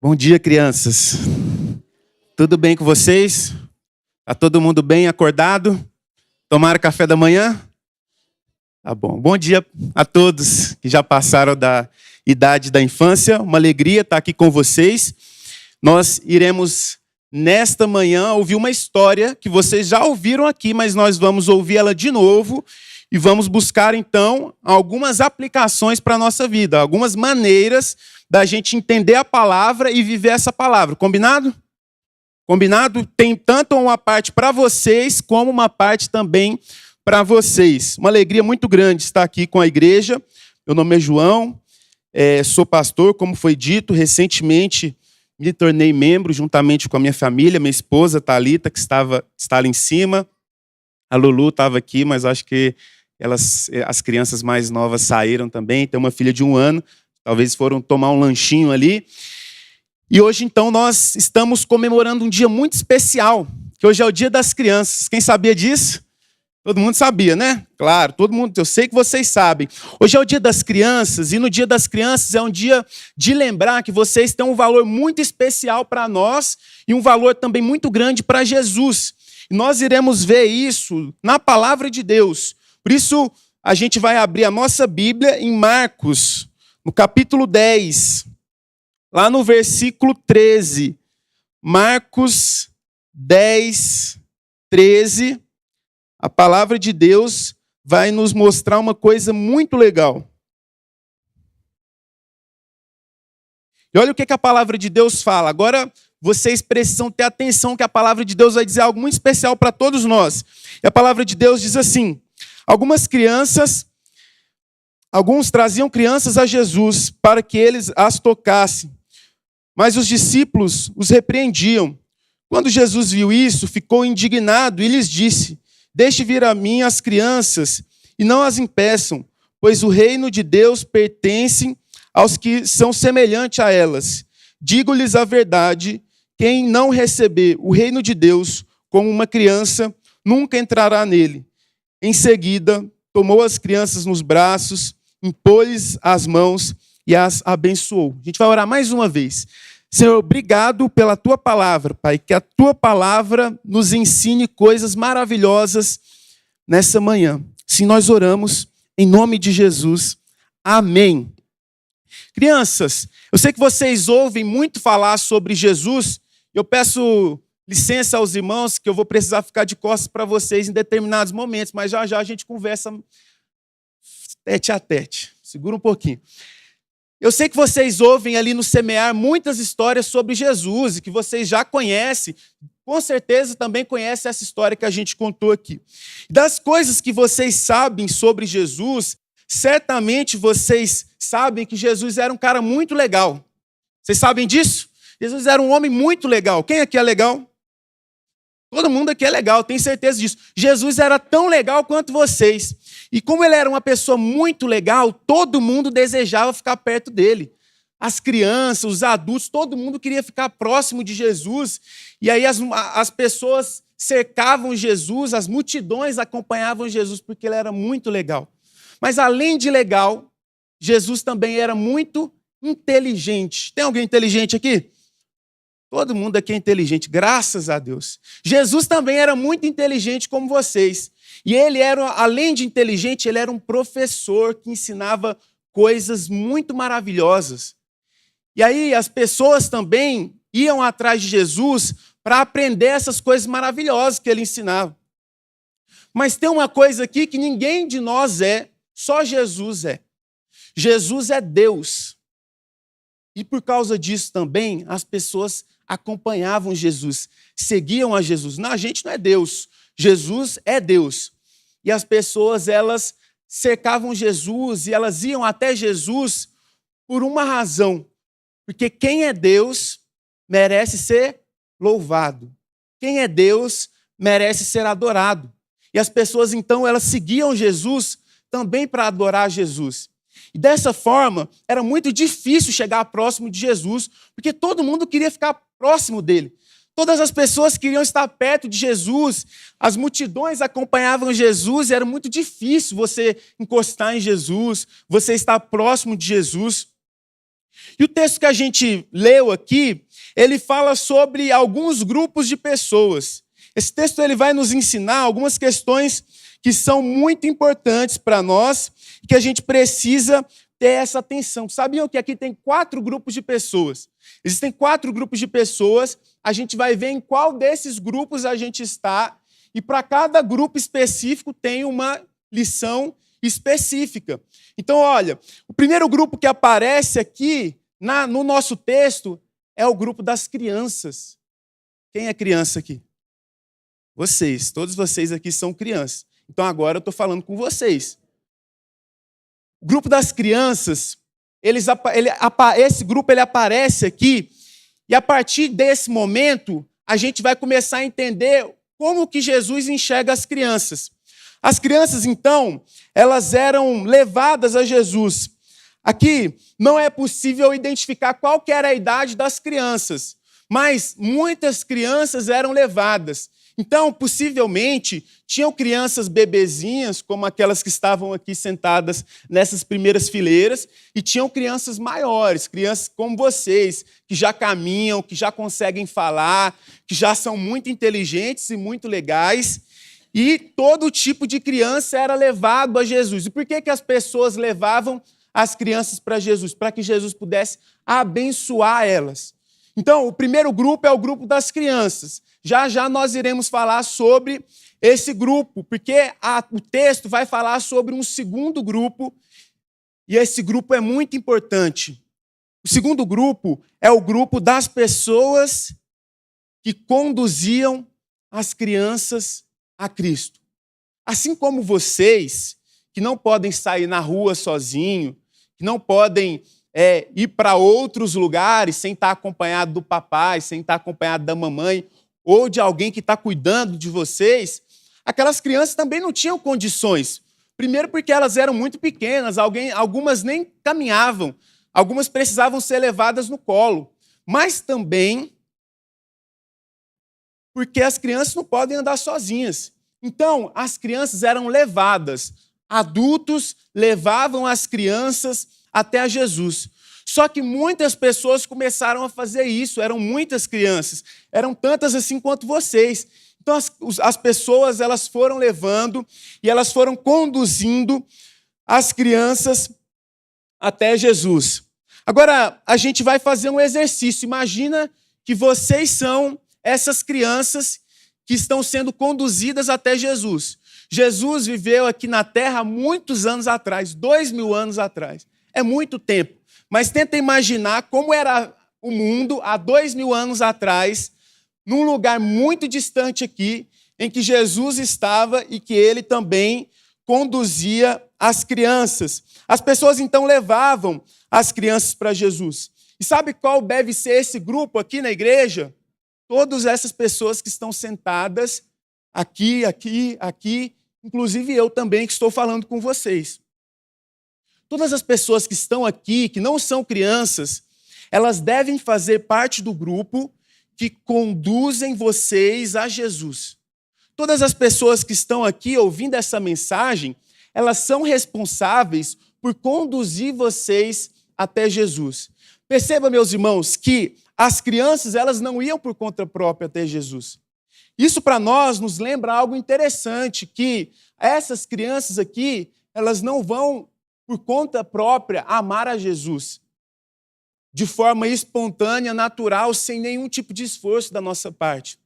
Bom dia, crianças. Tudo bem com vocês? Tá todo mundo bem acordado? Tomaram café da manhã? Tá bom. Bom dia a todos que já passaram da idade da infância. Uma alegria estar aqui com vocês. Nós iremos, nesta manhã, ouvir uma história que vocês já ouviram aqui, mas nós vamos ouvir ela de novo e vamos buscar, então, algumas aplicações para a nossa vida, algumas maneiras da gente entender a palavra e viver essa palavra. Combinado? Combinado? Tem tanto uma parte para vocês, como uma parte também para vocês. Uma alegria muito grande estar aqui com a igreja. Meu nome é João, sou pastor, como foi dito. Recentemente me tornei membro, juntamente com a minha família, minha esposa, Thalita, que está ali em cima. A Lulu estava aqui, mas acho que as crianças mais novas saíram também. Tem uma filha de 1 ano. Talvez foram tomar um lanchinho ali. E hoje, então, nós estamos comemorando um dia muito especial, que hoje é o Dia das Crianças. Quem sabia disso? Todo mundo sabia, né? Claro, todo mundo, eu sei que vocês sabem. Hoje é o Dia das Crianças, e no Dia das Crianças é um dia de lembrar que vocês têm um valor muito especial para nós e um valor também muito grande para Jesus. E nós iremos ver isso na Palavra de Deus. Por isso, a gente vai abrir a nossa Bíblia em Marcos, no capítulo 10, lá no versículo 13. Marcos 10, 13. A palavra de Deus vai nos mostrar uma coisa muito legal. E olha o que a palavra de Deus fala. Agora, vocês precisam ter atenção que a palavra de Deus vai dizer algo muito especial para todos nós. E a palavra de Deus diz assim: Alguns traziam crianças a Jesus para que eles as tocassem, mas os discípulos os repreendiam. Quando Jesus viu isso, ficou indignado e lhes disse: Deixe vir a mim as crianças e não as impeçam, pois o reino de Deus pertence aos que são semelhantes a elas. Digo-lhes a verdade, quem não receber o reino de Deus como uma criança, nunca entrará nele. Em seguida, tomou as crianças nos braços, impôs-lhes as mãos e as abençoou. A gente vai orar mais uma vez. Senhor, obrigado pela Tua palavra, Pai. Que a Tua palavra nos ensine coisas maravilhosas nessa manhã. Assim nós oramos, em nome de Jesus. Amém. Crianças, eu sei que vocês ouvem muito falar sobre Jesus. Eu peço licença aos irmãos, que eu vou precisar ficar de costas para vocês em determinados momentos, mas já já a gente conversa tete a tete. Segura um pouquinho. Eu sei que vocês ouvem ali no Semear muitas histórias sobre Jesus e que vocês já conhecem, com certeza também conhecem essa história que a gente contou aqui. Das coisas que vocês sabem sobre Jesus, certamente vocês sabem que Jesus era um cara muito legal. Vocês sabem disso? Jesus era um homem muito legal. Quem aqui é legal? Todo mundo aqui é legal, tenho certeza disso. Jesus era tão legal quanto vocês. E como ele era uma pessoa muito legal, todo mundo desejava ficar perto dele. As crianças, os adultos, todo mundo queria ficar próximo de Jesus. E aí as pessoas cercavam Jesus, as multidões acompanhavam Jesus, porque ele era muito legal. Mas além de legal, Jesus também era muito inteligente. Tem alguém inteligente aqui? Todo mundo aqui é inteligente, graças a Deus. Jesus também era muito inteligente como vocês. E ele era, além de inteligente, ele era um professor que ensinava coisas muito maravilhosas. E aí as pessoas também iam atrás de Jesus para aprender essas coisas maravilhosas que ele ensinava. Mas tem uma coisa aqui que ninguém de nós é, só Jesus é. Jesus é Deus. E por causa disso também, as pessoas acompanhavam Jesus, seguiam a Jesus. Não, a gente não é Deus. Jesus é Deus. E as pessoas, elas cercavam Jesus e elas iam até Jesus por uma razão. Porque quem é Deus merece ser louvado. Quem é Deus merece ser adorado. E as pessoas, então, elas seguiam Jesus também para adorar Jesus. E dessa forma, era muito difícil chegar próximo de Jesus, porque todo mundo queria ficar próximo dele. Todas as pessoas queriam estar perto de Jesus, as multidões acompanhavam Jesus, e era muito difícil você encostar em Jesus, você estar próximo de Jesus. E o texto que a gente leu aqui, ele fala sobre alguns grupos de pessoas. Esse texto ele vai nos ensinar algumas questões que são muito importantes para nós e que a gente precisa ter essa atenção. Sabiam que aqui tem 4 grupos de pessoas? Existem 4 grupos de pessoas, a gente vai ver em qual desses grupos a gente está, e para cada grupo específico tem uma lição específica. Então, olha, o primeiro grupo que aparece aqui no nosso texto é o grupo das crianças. Quem é criança aqui? Vocês, todos vocês aqui são crianças. Então agora eu estou falando com vocês. O grupo das crianças, esse grupo ele aparece aqui, e a partir desse momento, a gente vai começar a entender como que Jesus enxerga as crianças. As crianças, então, elas eram levadas a Jesus. Aqui não é possível identificar qual que era a idade das crianças, mas muitas crianças eram levadas. Então, possivelmente, tinham crianças bebezinhas, como aquelas que estavam aqui sentadas nessas primeiras fileiras, e tinham crianças maiores, crianças como vocês, que já caminham, que já conseguem falar, que já são muito inteligentes e muito legais. E todo tipo de criança era levado a Jesus. E por que as pessoas levavam as crianças para Jesus? Para que Jesus pudesse abençoar elas. Então, o primeiro grupo é o grupo das crianças. Já já nós iremos falar sobre esse grupo, porque o texto vai falar sobre um segundo grupo, e esse grupo é muito importante. O segundo grupo é o grupo das pessoas que conduziam as crianças a Cristo. Assim como vocês, que não podem sair na rua sozinho, que não podem ir para outros lugares sem estar acompanhado do papai, sem estar acompanhado da mamãe, ou de alguém que está cuidando de vocês, aquelas crianças também não tinham condições. Primeiro porque elas eram muito pequenas, algumas nem caminhavam, algumas precisavam ser levadas no colo. Mas também porque as crianças não podem andar sozinhas. Então, as crianças eram levadas. Adultos levavam as crianças até a Jesus. Só que muitas pessoas começaram a fazer isso, eram muitas crianças, eram tantas assim quanto vocês. Então as pessoas elas foram levando e elas foram conduzindo as crianças até Jesus. Agora a gente vai fazer um exercício. Imagina que vocês são essas crianças que estão sendo conduzidas até Jesus. Jesus viveu aqui na Terra há muitos anos atrás, 2000 anos atrás. É muito tempo. Mas tenta imaginar como era o mundo há 2000 anos atrás, num lugar muito distante aqui, em que Jesus estava e que ele também conduzia as crianças. As pessoas então levavam as crianças para Jesus. E sabe qual deve ser esse grupo aqui na igreja? Todas essas pessoas que estão sentadas aqui, inclusive eu também que estou falando com vocês. Todas as pessoas que estão aqui, que não são crianças, elas devem fazer parte do grupo que conduzem vocês a Jesus. Todas as pessoas que estão aqui ouvindo essa mensagem, elas são responsáveis por conduzir vocês até Jesus. Perceba, meus irmãos, que as crianças elas não iam por conta própria até Jesus. Isso para nós nos lembra algo interessante, que essas crianças aqui, elas não vão por conta própria, amar a Jesus de forma espontânea, natural, sem nenhum tipo de esforço da nossa parte.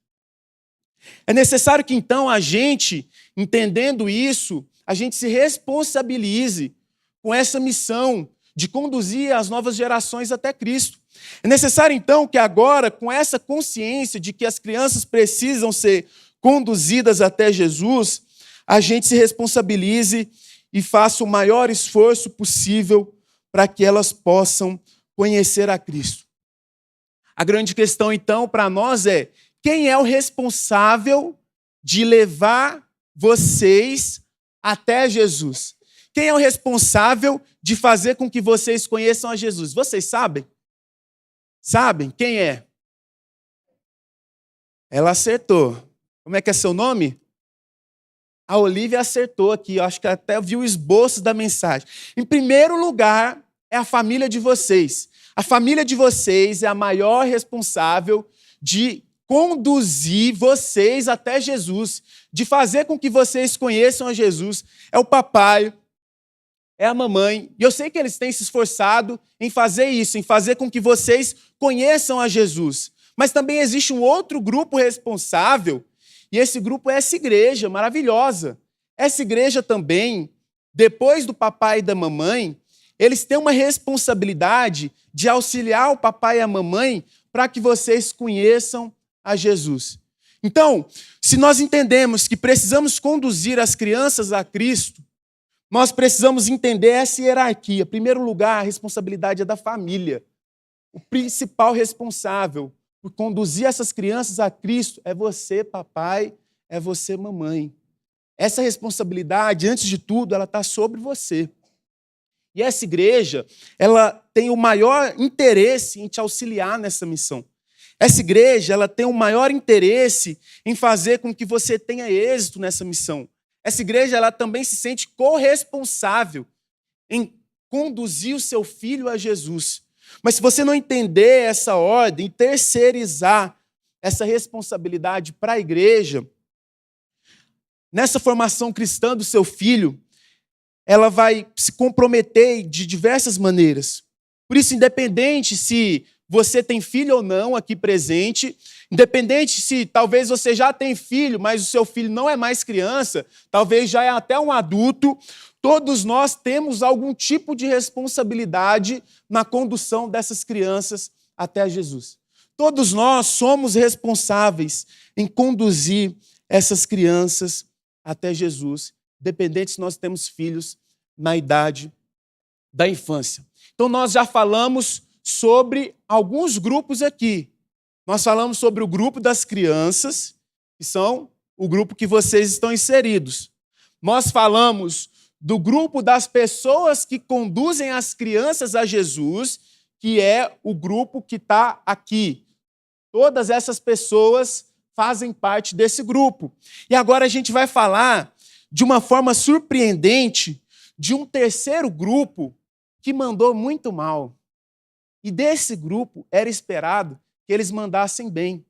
É necessário que, então, a gente, entendendo isso, a gente se responsabilize com essa missão de conduzir as novas gerações até Cristo. É necessário, então, que agora, com essa consciência de que as crianças precisam ser conduzidas até Jesus, a gente se responsabilize e faça o maior esforço possível para que elas possam conhecer a Cristo. A grande questão, então, para nós é: quem é o responsável de levar vocês até Jesus? Quem é o responsável de fazer com que vocês conheçam a Jesus? Vocês sabem? Sabem? Quem é? Ela acertou. Como é que é seu nome? A Olivia acertou aqui, eu acho que até viu o esboço da mensagem. Em primeiro lugar, é a família de vocês. A família de vocês é a maior responsável de conduzir vocês até Jesus, de fazer com que vocês conheçam a Jesus. É o papai, é a mamãe. E eu sei que eles têm se esforçado em fazer isso, em fazer com que vocês conheçam a Jesus. Mas também existe um outro grupo responsável, e esse grupo é essa igreja maravilhosa. Essa igreja também, depois do papai e da mamãe, eles têm uma responsabilidade de auxiliar o papai e a mamãe para que vocês conheçam a Jesus. Então, se nós entendemos que precisamos conduzir as crianças a Cristo, nós precisamos entender essa hierarquia. Em primeiro lugar, a responsabilidade é da família. O principal responsável por conduzir essas crianças a Cristo é você, papai, é você, mamãe. Essa responsabilidade, antes de tudo, ela está sobre você. E essa igreja, ela tem o maior interesse em te auxiliar nessa missão. Essa igreja, ela tem o maior interesse em fazer com que você tenha êxito nessa missão. Essa igreja, ela também se sente corresponsável em conduzir o seu filho a Jesus. Mas se você não entender essa ordem e terceirizar essa responsabilidade para a igreja, nessa formação cristã do seu filho, ela vai se comprometer de diversas maneiras. Por isso, independente se você tem filho ou não aqui presente, independente se talvez você já tem filho, mas o seu filho não é mais criança, talvez já é até um adulto, todos nós temos algum tipo de responsabilidade na condução dessas crianças até Jesus. Todos nós somos responsáveis em conduzir essas crianças até Jesus, independente se nós temos filhos na idade da infância. Então, nós já falamos sobre alguns grupos aqui. Nós falamos sobre o grupo das crianças, que são o grupo que vocês estão inseridos. Nós falamos do grupo das pessoas que conduzem as crianças a Jesus, que é o grupo que está aqui. Todas essas pessoas fazem parte desse grupo. E agora a gente vai falar de uma forma surpreendente de um terceiro grupo que mandou muito mal. E desse grupo era esperado que eles mandassem bem.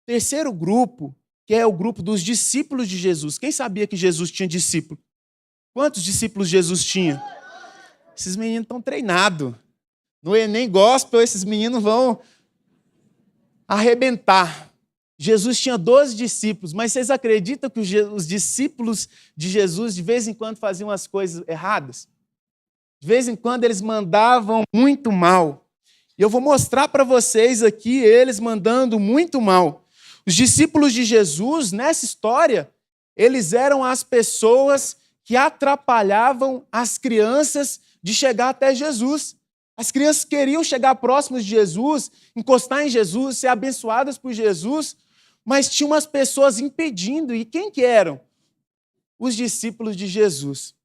Terceiro grupo, que é o grupo dos discípulos de Jesus. Quem sabia que Jesus tinha discípulo? Quantos discípulos Jesus tinha? Esses meninos estão treinados. No Enem Gospel, esses meninos vão arrebentar. Jesus tinha 12 discípulos, mas vocês acreditam que os discípulos de Jesus de vez em quando faziam as coisas erradas? De vez em quando eles mandavam muito mal. E eu vou mostrar para vocês aqui eles mandando muito mal. Os discípulos de Jesus, nessa história, eles eram as pessoas que atrapalhavam as crianças de chegar até Jesus. As crianças queriam chegar próximas de Jesus, encostar em Jesus, ser abençoadas por Jesus, mas tinha umas pessoas impedindo. E quem que eram? Os discípulos de Jesus.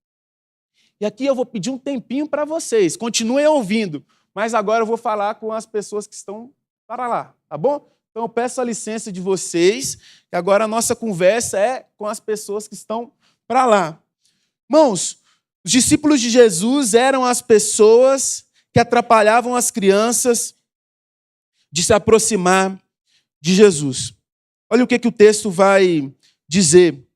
E aqui eu vou pedir um tempinho para vocês. Continuem ouvindo, mas agora eu vou falar com as pessoas que estão para lá, tá bom? Então eu peço a licença de vocês, que agora a nossa conversa é com as pessoas que estão para lá. Irmãos, os discípulos de Jesus eram as pessoas que atrapalhavam as crianças de se aproximar de Jesus. Olha o que o texto vai dizer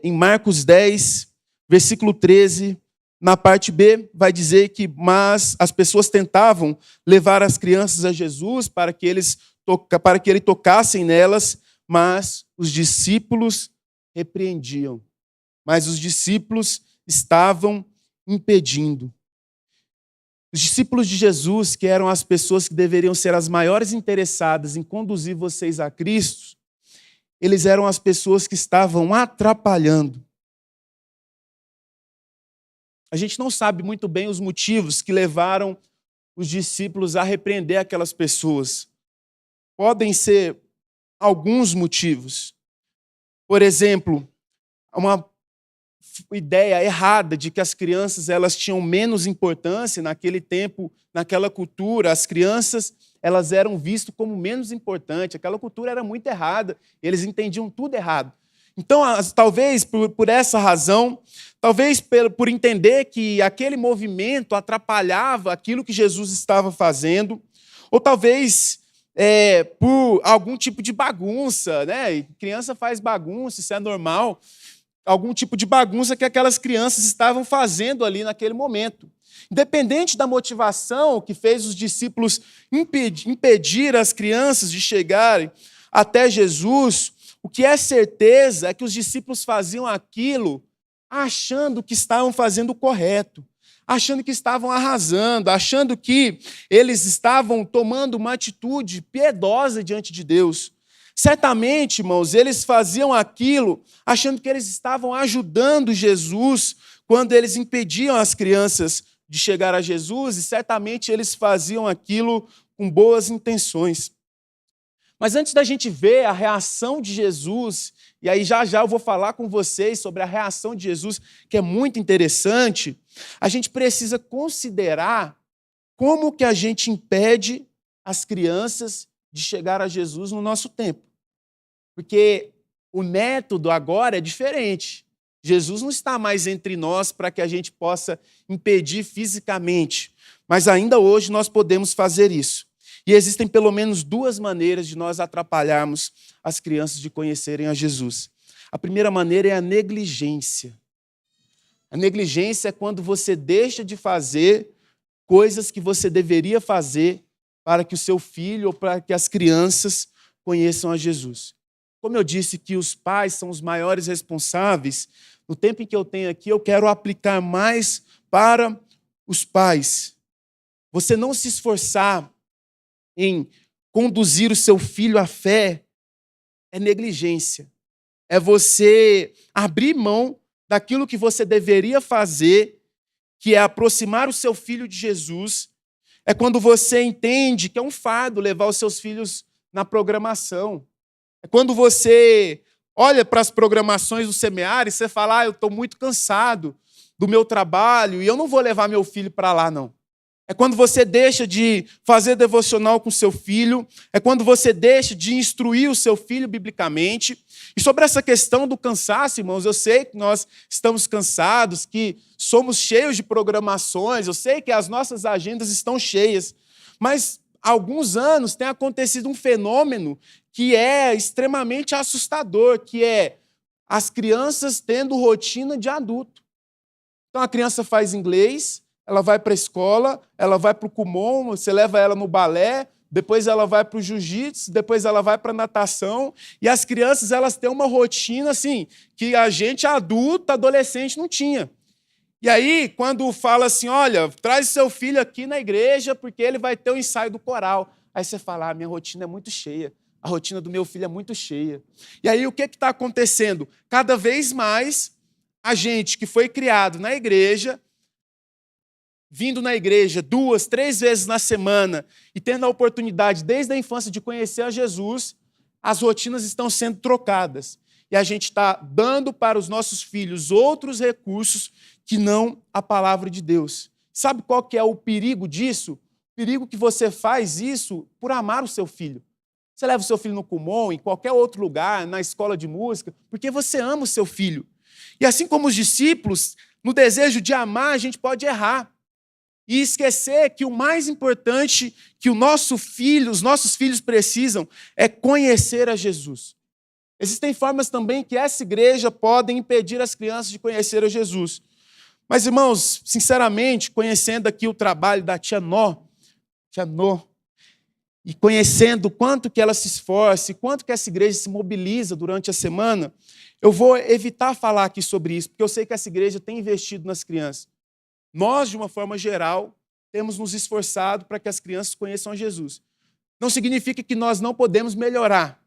em Marcos 10, versículo 13, na parte B, vai dizer que mas as pessoas tentavam levar as crianças a Jesus para que ele tocassem nelas, mas os discípulos repreendiam. Mas os discípulos estavam impedindo. Os discípulos de Jesus, que eram as pessoas que deveriam ser as maiores interessadas em conduzir vocês a Cristo, eles eram as pessoas que estavam atrapalhando. A gente não sabe muito bem os motivos que levaram os discípulos a repreender aquelas pessoas. Podem ser alguns motivos. Por exemplo, uma ideia errada de que as crianças elas tinham menos importância naquele tempo, naquela cultura. As crianças elas eram vistas como menos importantes. Aquela cultura era muito errada. Eles entendiam tudo errado. Então, talvez por essa razão, talvez por entender que aquele movimento atrapalhava aquilo que Jesus estava fazendo, ou talvez por algum tipo de bagunça, né? Criança faz bagunça, isso é normal. Algum tipo de bagunça que aquelas crianças estavam fazendo ali naquele momento. Independente da motivação que fez os discípulos impedir as crianças de chegarem até Jesus, o que é certeza é que os discípulos faziam aquilo achando que estavam fazendo o correto, achando que estavam arrasando, achando que eles estavam tomando uma atitude piedosa diante de Deus. Certamente, irmãos, eles faziam aquilo achando que eles estavam ajudando Jesus quando eles impediam as crianças de chegar a Jesus, e certamente eles faziam aquilo com boas intenções. Mas antes da gente ver a reação de Jesus, e aí já eu vou falar com vocês sobre a reação de Jesus, que é muito interessante, a gente precisa considerar como que a gente impede as crianças de chegar a Jesus no nosso tempo. Porque o método agora é diferente. Jesus não está mais entre nós para que a gente possa impedir fisicamente, mas ainda hoje nós podemos fazer isso. E existem pelo menos duas maneiras de nós atrapalharmos as crianças de conhecerem a Jesus. A primeira maneira é a negligência. A negligência é quando você deixa de fazer coisas que você deveria fazer para que o seu filho ou para que as crianças conheçam a Jesus. Como eu disse que os pais são os maiores responsáveis, no tempo em que eu tenho aqui, eu quero aplicar mais para os pais. Você não se esforçar em conduzir o seu filho à fé é negligência. É você abrir mão daquilo que você deveria fazer, que é aproximar o seu filho de Jesus. É quando você entende que é um fardo levar os seus filhos na programação. É quando você olha para as programações do semiário e você fala, eu estou muito cansado do meu trabalho e eu não vou levar meu filho para lá, não. É quando você deixa de fazer devocional com seu filho, é quando você deixa de instruir o seu filho biblicamente. E sobre essa questão do cansaço, irmãos, eu sei que nós estamos cansados, que somos cheios de programações, eu sei que as nossas agendas estão cheias, mas há alguns anos tem acontecido um fenômeno que é extremamente assustador, que é as crianças tendo rotina de adulto. Então a criança faz inglês, ela vai para a escola, ela vai para o Kumon, você leva ela no balé, depois ela vai para o jiu-jitsu, depois ela vai para a natação, e as crianças elas têm uma rotina assim, que a gente adulto, adolescente não tinha. E aí, quando fala assim, olha, traz seu filho aqui na igreja, porque ele vai ter o ensaio do coral. Aí você fala, minha rotina é muito cheia, a rotina do meu filho é muito cheia. E aí, o que está acontecendo? Cada vez mais, a gente que foi criado na igreja, vindo na igreja 2, 3 vezes na semana e tendo a oportunidade desde a infância de conhecer a Jesus, as rotinas estão sendo trocadas. E a gente está dando para os nossos filhos outros recursos que não a palavra de Deus. Sabe qual que é o perigo disso? O perigo que você faz isso por amar o seu filho. Você leva o seu filho no Kumon, em qualquer outro lugar, na escola de música, porque você ama o seu filho. E assim como os discípulos, no desejo de amar, a gente pode errar. E esquecer que o mais importante que os nossos filhos precisam é conhecer a Jesus. Existem formas também que essa igreja pode impedir as crianças de conhecer a Jesus. Mas, irmãos, sinceramente, conhecendo aqui o trabalho da tia Nó, e conhecendo o quanto que ela se esforça, e quanto que essa igreja se mobiliza durante a semana, eu vou evitar falar aqui sobre isso, porque eu sei que essa igreja tem investido nas crianças. Nós, de uma forma geral, temos nos esforçado para que as crianças conheçam a Jesus. Não significa que nós não podemos melhorar.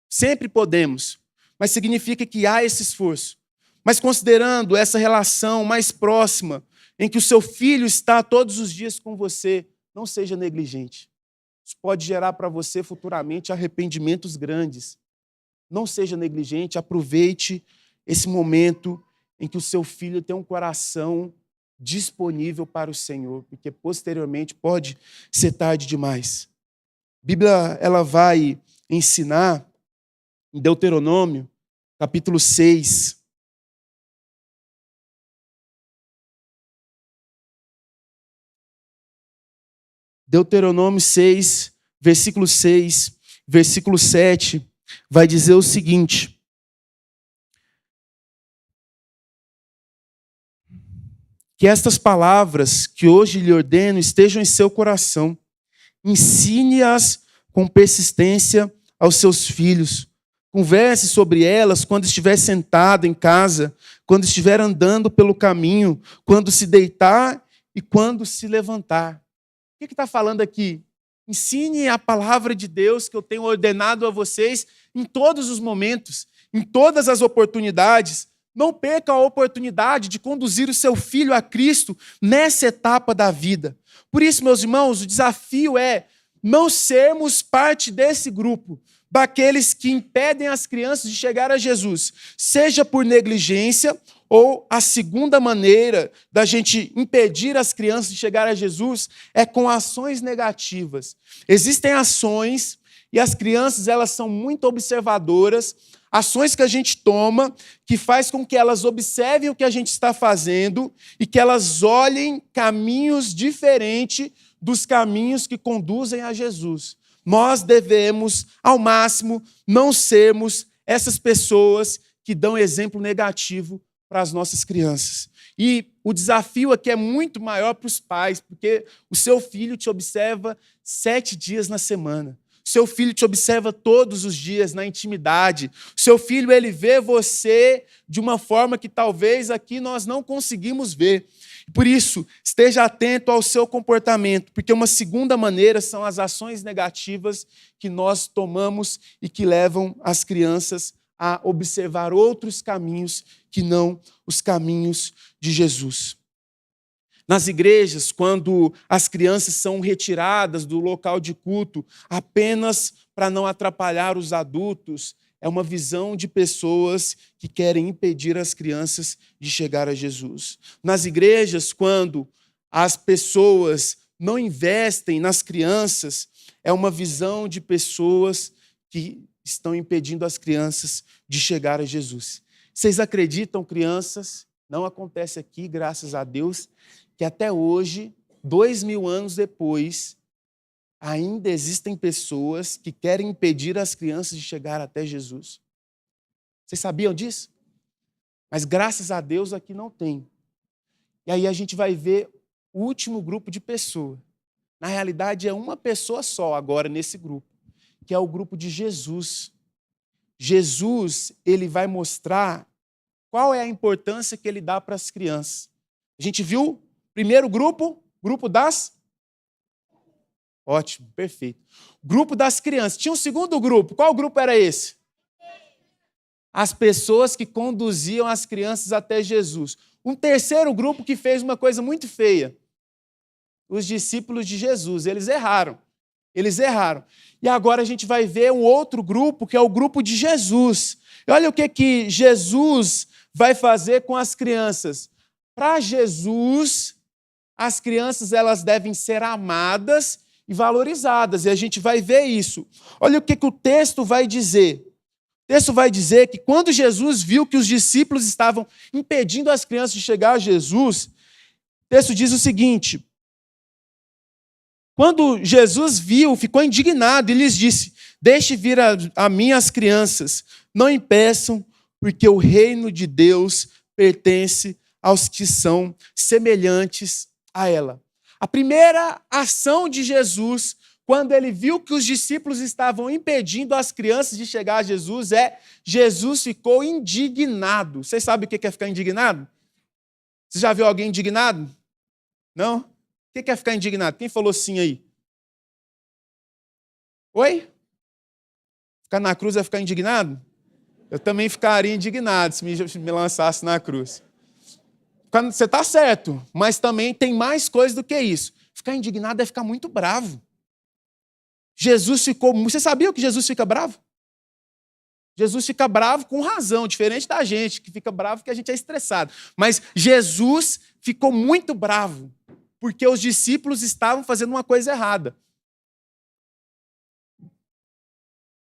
Sempre podemos, mas significa que há esse esforço. Mas considerando essa relação mais próxima, em que o seu filho está todos os dias com você, não seja negligente. Isso pode gerar para você futuramente arrependimentos grandes. Não seja negligente, aproveite esse momento em que o seu filho tem um coração disponível para o Senhor, porque posteriormente pode ser tarde demais. A Bíblia ela vai ensinar em Deuteronômio, capítulo 6. Deuteronômio 6, versículo 6, versículo 7, vai dizer o seguinte: que estas palavras que hoje lhe ordeno estejam em seu coração. Ensine-as com persistência aos seus filhos. Converse sobre elas quando estiver sentado em casa, quando estiver andando pelo caminho, quando se deitar e quando se levantar. O que está falando aqui? Ensine a palavra de Deus que eu tenho ordenado a vocês em todos os momentos, em todas as oportunidades. Não perca a oportunidade de conduzir o seu filho a Cristo nessa etapa da vida. Por isso, meus irmãos, o desafio é não sermos parte desse grupo, daqueles que impedem as crianças de chegar a Jesus, seja por negligência ou a segunda maneira da gente impedir as crianças de chegar a Jesus é com ações negativas. Existem ações e as crianças elas são muito observadoras, ações que a gente toma que faz com que elas observem o que a gente está fazendo e que elas olhem caminhos diferentes dos caminhos que conduzem a Jesus. Nós devemos, ao máximo, não sermos essas pessoas que dão exemplo negativo para as nossas crianças. E o desafio aqui é muito maior para os pais, porque o seu filho te observa 7 dias na semana. O seu filho te observa todos os dias na intimidade. O seu filho, ele vê você de uma forma que talvez aqui nós não conseguimos ver. Por isso, esteja atento ao seu comportamento, porque uma segunda maneira são as ações negativas que nós tomamos e que levam as crianças a observar outros caminhos que não os caminhos de Jesus. Nas igrejas, quando as crianças são retiradas do local de culto apenas para não atrapalhar os adultos, é uma visão de pessoas que querem impedir as crianças de chegar a Jesus. Nas igrejas, quando as pessoas não investem nas crianças, é uma visão de pessoas que estão impedindo as crianças de chegar a Jesus. Vocês acreditam, crianças? Não acontece aqui, graças a Deus, que até hoje, 2000 anos depois, ainda existem pessoas que querem impedir as crianças de chegar até Jesus. Vocês sabiam disso? Mas graças a Deus aqui não tem. E aí a gente vai ver o último grupo de pessoas. Na realidade é uma pessoa só agora nesse grupo, que é o grupo de Jesus. Jesus, ele vai mostrar qual é a importância que ele dá para as crianças. A gente viu primeiro grupo das... Ótimo, perfeito. Grupo das crianças. Tinha um segundo grupo. Qual grupo era esse? As pessoas que conduziam as crianças até Jesus. Um terceiro grupo que fez uma coisa muito feia. Os discípulos de Jesus. Eles erraram. E agora a gente vai ver um outro grupo, que é o grupo de Jesus. E olha o que Jesus vai fazer com as crianças. Para Jesus, as crianças elas devem ser amadas e valorizadas. E a gente vai ver isso. Olha o que o texto vai dizer. O texto vai dizer que quando Jesus viu que os discípulos estavam impedindo as crianças de chegar a Jesus, o texto diz o seguinte: quando Jesus viu, ficou indignado e lhes disse: deixe vir a mim as crianças, não impeçam, porque o reino de Deus pertence aos que são semelhantes a ela. A primeira ação de Jesus, quando ele viu que os discípulos estavam impedindo as crianças de chegar a Jesus, Jesus ficou indignado. Vocês sabem o que é ficar indignado? Você já viu alguém indignado? Não? O que é ficar indignado? Quem falou sim aí? Oi? Ficar na cruz é ficar indignado? Eu também ficaria indignado se me lançasse na cruz. Você está certo, mas também tem mais coisa do que isso. Ficar indignado é ficar muito bravo. Jesus ficou... Você sabia que Jesus fica bravo? Jesus fica bravo com razão, diferente da gente, que fica bravo porque a gente é estressado. Mas Jesus ficou muito bravo, porque os discípulos estavam fazendo uma coisa errada.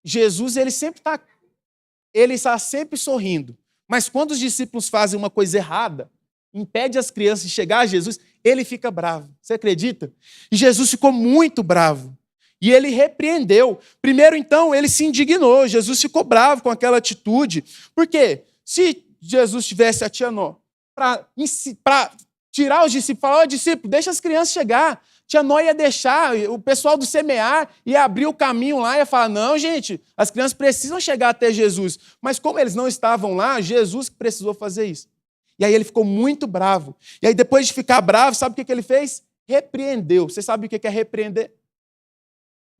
Jesus, ele sempre está... ele está sempre sorrindo. Mas quando os discípulos fazem uma coisa errada, impede as crianças de chegar a Jesus, ele fica bravo. Você acredita? E Jesus ficou muito bravo. E ele repreendeu. Primeiro, então, ele se indignou. Jesus ficou bravo com aquela atitude. Por quê? Se Jesus tivesse a tia Nó para tirar os discípulos, falar, discípulo, deixa as crianças chegar. Tia Nó ia deixar, o pessoal do semear ia abrir o caminho lá e ia falar, não, gente, as crianças precisam chegar até Jesus. Mas como eles não estavam lá, Jesus que precisou fazer isso. E aí ele ficou muito bravo. E aí depois de ficar bravo, sabe o que ele fez? Repreendeu. Você sabe o que é repreender?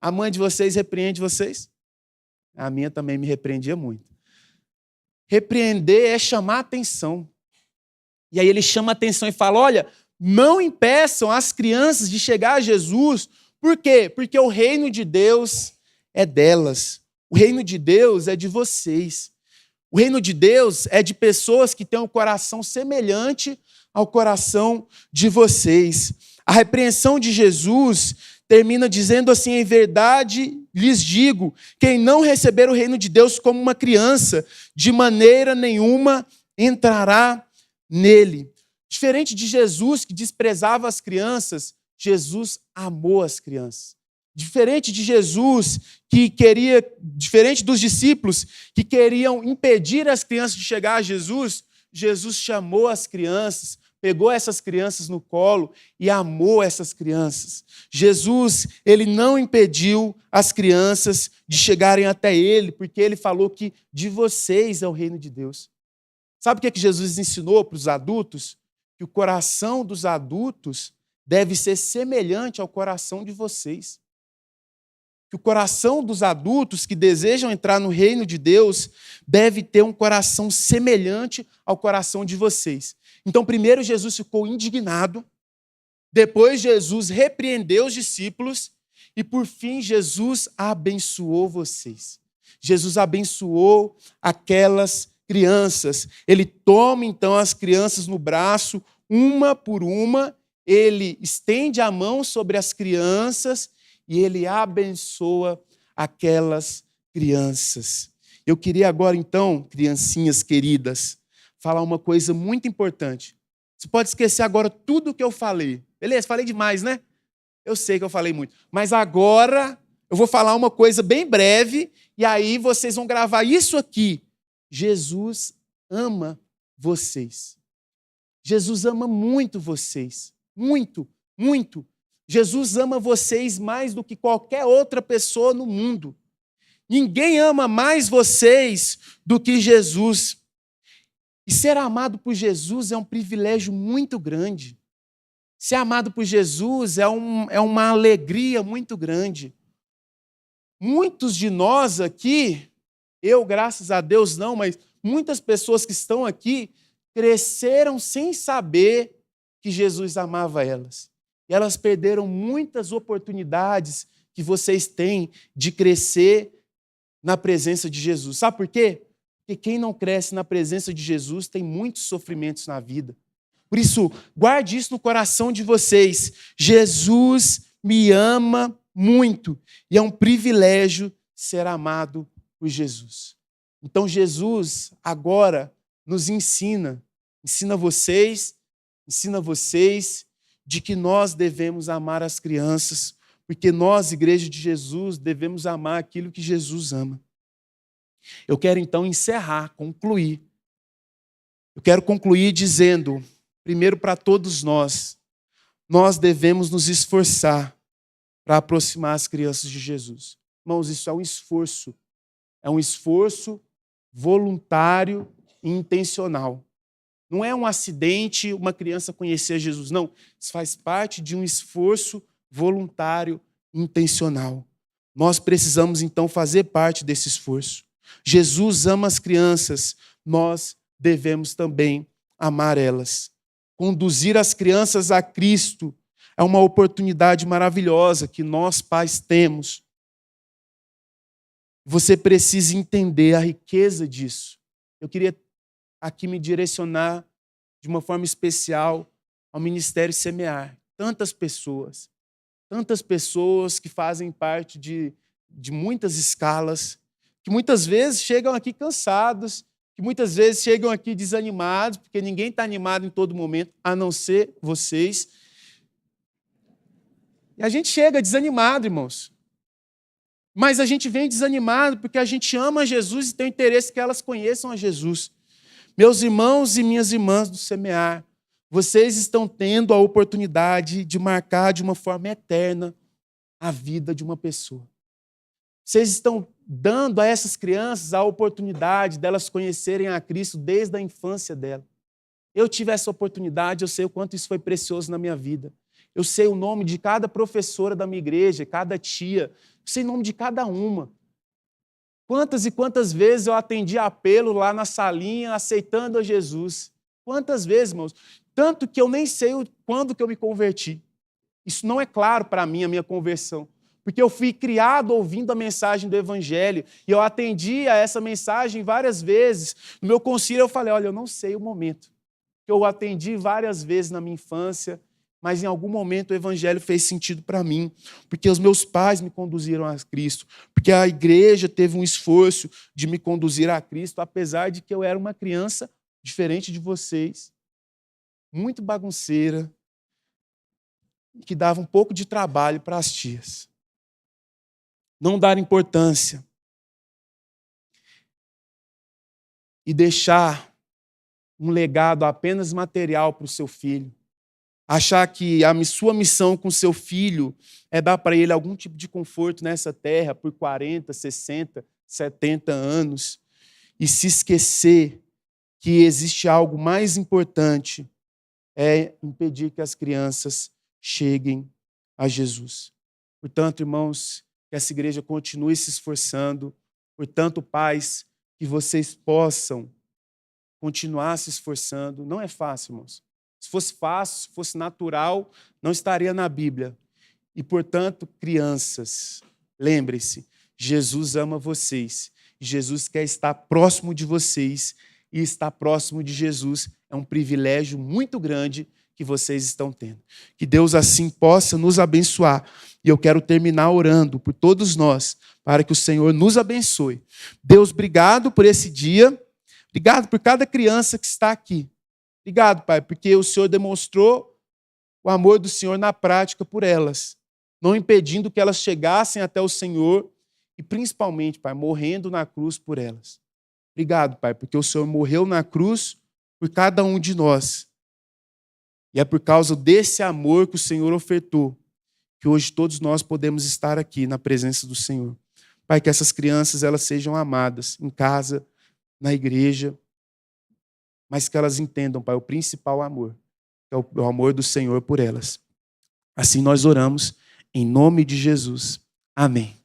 A mãe de vocês repreende vocês? A minha também me repreendia muito. Repreender é chamar atenção. E aí ele chama atenção e fala, olha, não impeçam as crianças de chegar a Jesus. Por quê? Porque o reino de Deus é delas. O reino de Deus é de vocês. O reino de Deus é de pessoas que têm um coração semelhante ao coração de vocês. A repreensão de Jesus termina dizendo assim, em verdade lhes digo, quem não receber o reino de Deus como uma criança, de maneira nenhuma entrará nele. Diferente de Jesus, que desprezava as crianças, Jesus amou as crianças. Diferente de Jesus, diferente dos discípulos que queriam impedir as crianças de chegar a Jesus, Jesus chamou as crianças, pegou essas crianças no colo e amou essas crianças. Jesus, ele não impediu as crianças de chegarem até ele, porque ele falou que de vocês é o reino de Deus. Sabe o que Jesus ensinou para os adultos? Que o coração dos adultos deve ser semelhante ao coração de vocês. Que o coração dos adultos que desejam entrar no reino de Deus deve ter um coração semelhante ao coração de vocês. Então, primeiro Jesus ficou indignado, depois Jesus repreendeu os discípulos e, por fim, Jesus abençoou vocês. Jesus abençoou aquelas crianças. Ele toma, então, as crianças no braço, uma por uma, ele estende a mão sobre as crianças e ele abençoa aquelas crianças. Eu queria agora, então, criancinhas queridas, falar uma coisa muito importante. Você pode esquecer agora tudo o que eu falei. Beleza? Falei demais, né? Eu sei que eu falei muito. Mas agora eu vou falar uma coisa bem breve e aí vocês vão gravar isso aqui. Jesus ama vocês. Jesus ama muito vocês. Muito, muito. Jesus ama vocês mais do que qualquer outra pessoa no mundo. Ninguém ama mais vocês do que Jesus. E ser amado por Jesus é um privilégio muito grande. Ser amado por Jesus é uma alegria muito grande. Muitos de nós aqui, eu, graças a Deus, não, mas muitas pessoas que estão aqui cresceram sem saber que Jesus amava elas. E elas perderam muitas oportunidades que vocês têm de crescer na presença de Jesus. Sabe por quê? Porque quem não cresce na presença de Jesus tem muitos sofrimentos na vida. Por isso, guarde isso no coração de vocês. Jesus me ama muito e é um privilégio ser amado por Jesus. Então, Jesus agora nos ensina vocês, de que nós devemos amar as crianças, porque nós, Igreja de Jesus, devemos amar aquilo que Jesus ama. Eu quero então concluir. Eu quero concluir dizendo, primeiro para todos nós devemos nos esforçar para aproximar as crianças de Jesus. Irmãos, isso é um esforço voluntário e intencional. Não é um acidente uma criança conhecer Jesus, não. Isso faz parte de um esforço voluntário e intencional. Nós precisamos, então, fazer parte desse esforço. Jesus ama as crianças, nós devemos também amar elas. Conduzir as crianças a Cristo é uma oportunidade maravilhosa que nós, pais, temos. Você precisa entender a riqueza disso. Eu queria aqui me direcionar de uma forma especial ao Ministério Semear. Tantas pessoas que fazem parte de muitas escalas, que muitas vezes chegam aqui cansados, que muitas vezes chegam aqui desanimados, porque ninguém está animado em todo momento, a não ser vocês. E a gente chega desanimado, irmãos. Mas a gente vem desanimado porque a gente ama Jesus e tem o interesse que elas conheçam a Jesus. Meus irmãos e minhas irmãs do Semear, vocês estão tendo a oportunidade de marcar de uma forma eterna a vida de uma pessoa. Vocês estão dando a essas crianças a oportunidade delas conhecerem a Cristo desde a infância dela. Eu tive essa oportunidade, eu sei o quanto isso foi precioso na minha vida. Eu sei o nome de cada professora da minha igreja, cada tia, eu sei o nome de cada uma. Quantas e quantas vezes eu atendi apelo lá na salinha, aceitando a Jesus. Quantas vezes, irmãos? Tanto que eu nem sei quando que eu me converti. Isso não é claro para mim, a minha conversão. Porque eu fui criado ouvindo a mensagem do Evangelho e eu atendi a essa mensagem várias vezes. No meu concílio eu falei, olha, eu não sei o momento. Eu atendi várias vezes na minha infância, mas em algum momento o Evangelho fez sentido para mim, porque os meus pais me conduziram a Cristo, porque a igreja teve um esforço de me conduzir a Cristo, apesar de que eu era uma criança diferente de vocês, muito bagunceira, que dava um pouco de trabalho para as tias. Não dar importância e deixar um legado apenas material para o seu filho. Achar que a sua missão com seu filho é dar para ele algum tipo de conforto nessa terra por 40, 60, 70 anos e se esquecer que existe algo mais importante, é impedir que as crianças cheguem a Jesus. Portanto, irmãos, que essa igreja continue se esforçando. Portanto, pais, que vocês possam continuar se esforçando. Não é fácil, irmãos. Se fosse fácil, se fosse natural, não estaria na Bíblia. E, portanto, crianças, lembrem-se, Jesus ama vocês. Jesus quer estar próximo de vocês. E estar próximo de Jesus é um privilégio muito grande que vocês estão tendo. Que Deus assim possa nos abençoar. E eu quero terminar orando por todos nós, para que o Senhor nos abençoe. Deus, obrigado por esse dia. Obrigado por cada criança que está aqui. Obrigado, Pai, porque o Senhor demonstrou o amor do Senhor na prática por elas, não impedindo que elas chegassem até o Senhor e, principalmente, Pai, morrendo na cruz por elas. Obrigado, Pai, porque o Senhor morreu na cruz por cada um de nós. E é por causa desse amor que o Senhor ofertou que hoje todos nós podemos estar aqui na presença do Senhor. Pai, que essas crianças elas sejam amadas em casa, na igreja, mas que elas entendam, Pai, o principal amor, que é o amor do Senhor por elas. Assim nós oramos, em nome de Jesus. Amém.